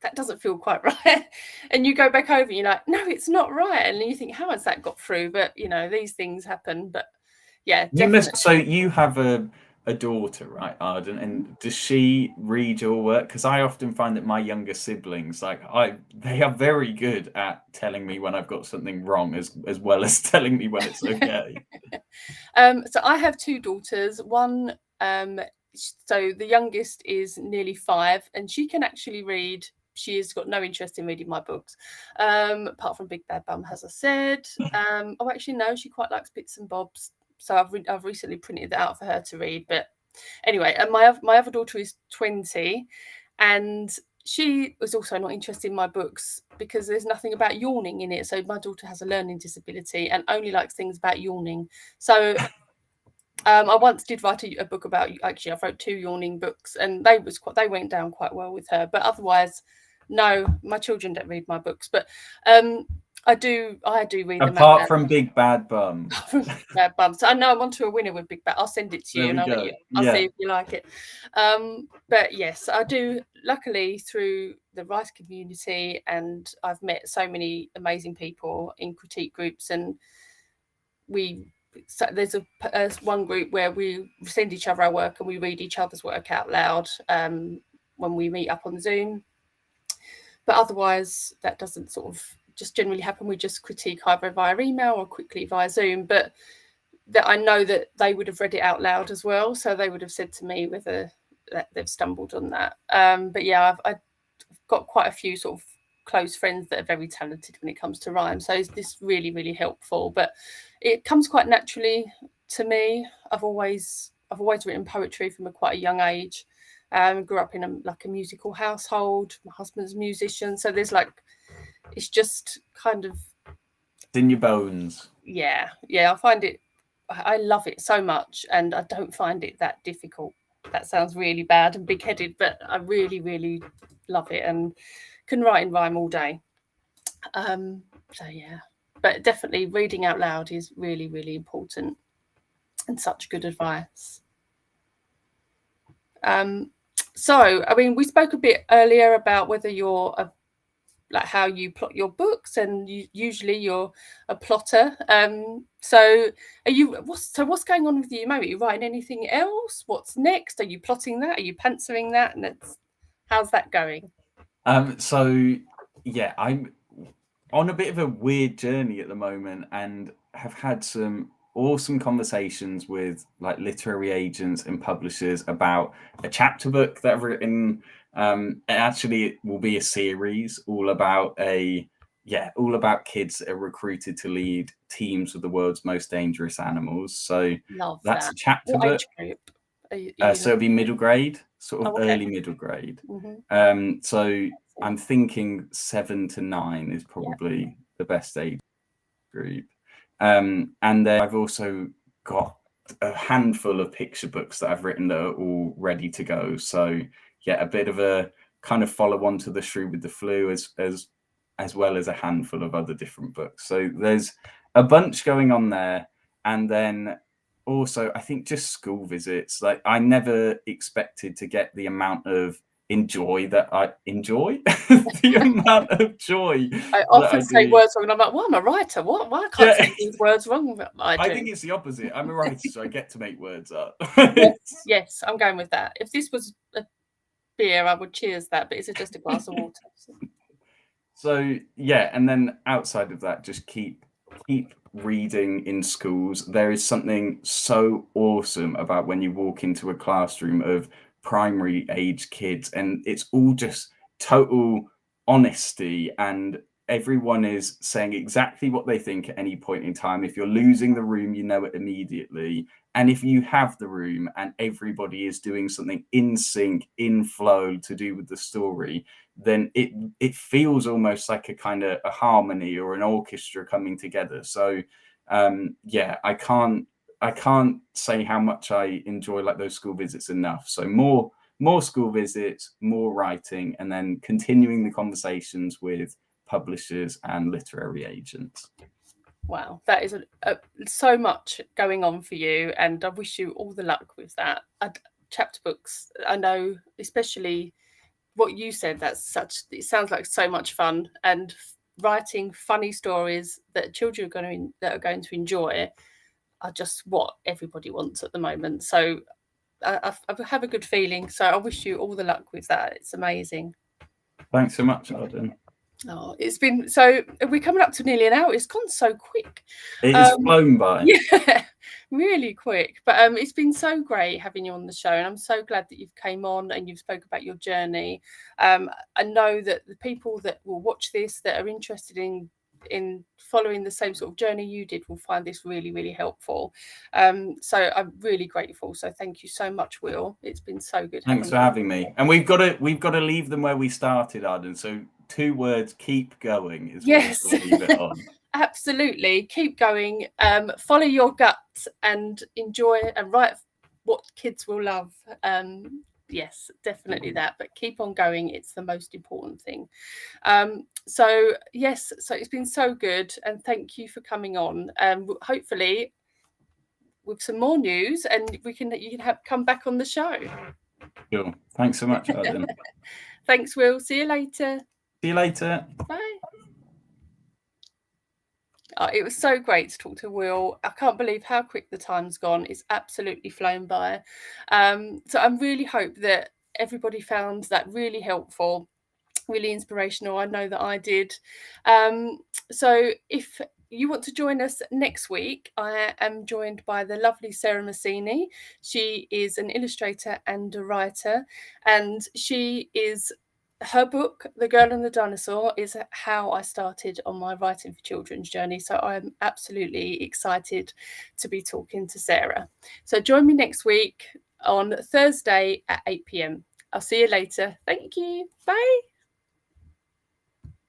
that doesn't feel quite right, and you go back over and you're like, no, it's not right, and you think, how has that got through? But you know, these things happen. But yeah, definitely. So you have a daughter, right, Arden? And does she read your work? Because I often find that my younger siblings, they are very good at telling me when I've got something wrong, as well as telling me when it's okay. So I have two daughters. One, so the youngest is nearly 5, and she can actually read. She has got no interest in reading my books, apart from Big Bad Bum, as I said. Oh, actually, no, she quite likes bits and bobs. So I've recently printed that out for her to read. But anyway, and my other daughter is 20, and she was also not interested in my books because there's nothing about yawning in it. So my daughter has a learning disability and only likes things about yawning. So I once did write a book about, actually I wrote 2 yawning books, and they went down quite well with her. But otherwise, no, my children don't read my books. But I do read them. Apart from Big Bad Bum. Big Bad Bum. So I know I'm onto a winner with Big Bad. I'll send it to you and I'll see if you like it. But yes, I do. Luckily, through the writer community, and I've met so many amazing people in critique groups, and so there's one group where we send each other our work and we read each other's work out loud when we meet up on Zoom. But otherwise, that doesn't sort of just generally happen. We just critique either via email or quickly via Zoom. But that I know that they would have read it out loud as well, so they would have said to me whether that they've stumbled on that. But yeah, I've got quite a few sort of close friends that are very talented when it comes to rhyme, so it's this really, really helpful. But it comes quite naturally to me. I've always written poetry from quite a young age. Grew up in a musical household. My husband's a musician, so there's it's just kind of in your bones. Yeah, I find it, I love it so much, and I don't find it that difficult. that sounds really bad and big-headed, but I really, really love it and can write in rhyme all day. So yeah, but definitely reading out loud is really, really important and such good advice. So, I mean, we spoke a bit earlier about whether you're like how you plot your books, and usually you're a plotter. So are you? What's going on with you, Mo? Are you writing anything else? What's next? Are you plotting that? Are you pantsering that? And how's that going? So yeah, I'm on a bit of a weird journey at the moment, and have had some awesome conversations with like literary agents and publishers about a chapter book that I've written. Actually, it will be a series all about kids that are recruited to lead teams of the world's most dangerous animals. So Love that's that. a chapter What book. age group? So it'll be middle grade, sort of okay. early middle grade. Mm-hmm. So I'm thinking 7 to 9 is probably the best age group. And then I've also got a handful of picture books that I've written that are all ready to go. So yeah, a bit of a kind of follow on to The Shrew with the Flu, as well as a handful of other different books. So there's a bunch going on there. And then also, I think just school visits. Like, I never expected to get the amount of the amount of joy I often I say do. words wrong, and I'm like, well, I'm a writer. What? Why can't I say these words wrong? I think it's the opposite. I'm a writer, so I get to make words up. Yes, I'm going with that. If this was a beer, I would cheers that, but it's just a glass of water. So yeah, and then outside of that, just keep reading in schools. There is something so awesome about when you walk into a classroom of primary age kids, and it's all just total honesty, and everyone is saying exactly what they think at any point in time. If you're losing the room, you know it immediately. And if you have the room and everybody is doing something in sync, in flow to do with the story, then it feels almost like a kind of a harmony or an orchestra coming together. So yeah, I can't say how much I enjoy like those school visits enough. So more school visits, more writing, and then continuing the conversations with publishers and literary agents. Wow, that is so much going on for you, and I wish you all the luck with that. Chapter books, I know, especially what you said, it sounds like so much fun, and writing funny stories that children are going to enjoy are just what everybody wants at the moment. So I have a good feeling. So I wish you all the luck with that. It's amazing. Thanks so much, Arden. Oh, it's been so. We're coming up to nearly an hour. It's gone so quick. It's flown by. Yeah, really quick. But it's been so great having you on the show, and I'm so glad that you've came on and you've spoke about your journey. I know that the people that will watch this that are interested in following the same sort of journey you did will find this really, really helpful. So I'm really grateful. So thank you so much, Will. It's been so good. Thanks for having me. And we've got to leave them where we started, Arden. So 2 words: keep going is what we'll leave it on. Absolutely, keep going. Follow your gut and enjoy and write what kids will love. Yes, definitely that. But keep on going. It's the most important thing. So yes, so it's been so good, and thank you for coming on. Hopefully, with some more news, and you can come back on the show. Cool. Thanks so much, Arden. Thanks, Will. See you later. See you later. Bye. Oh, it was so great to talk to Will. I can't believe how quick the time's gone. It's absolutely flown by. So I really hope that everybody found that really helpful, really inspirational. I know that I did. So if you want to join us next week, I am joined by the lovely Sarah Massini. She is an illustrator and a writer, and her book, The Girl and the Dinosaur, is how I started on my writing for children's journey. So I'm absolutely excited to be talking to Sarah. So join me next week on Thursday at 8 p.m. I'll see you later. Thank you. Bye.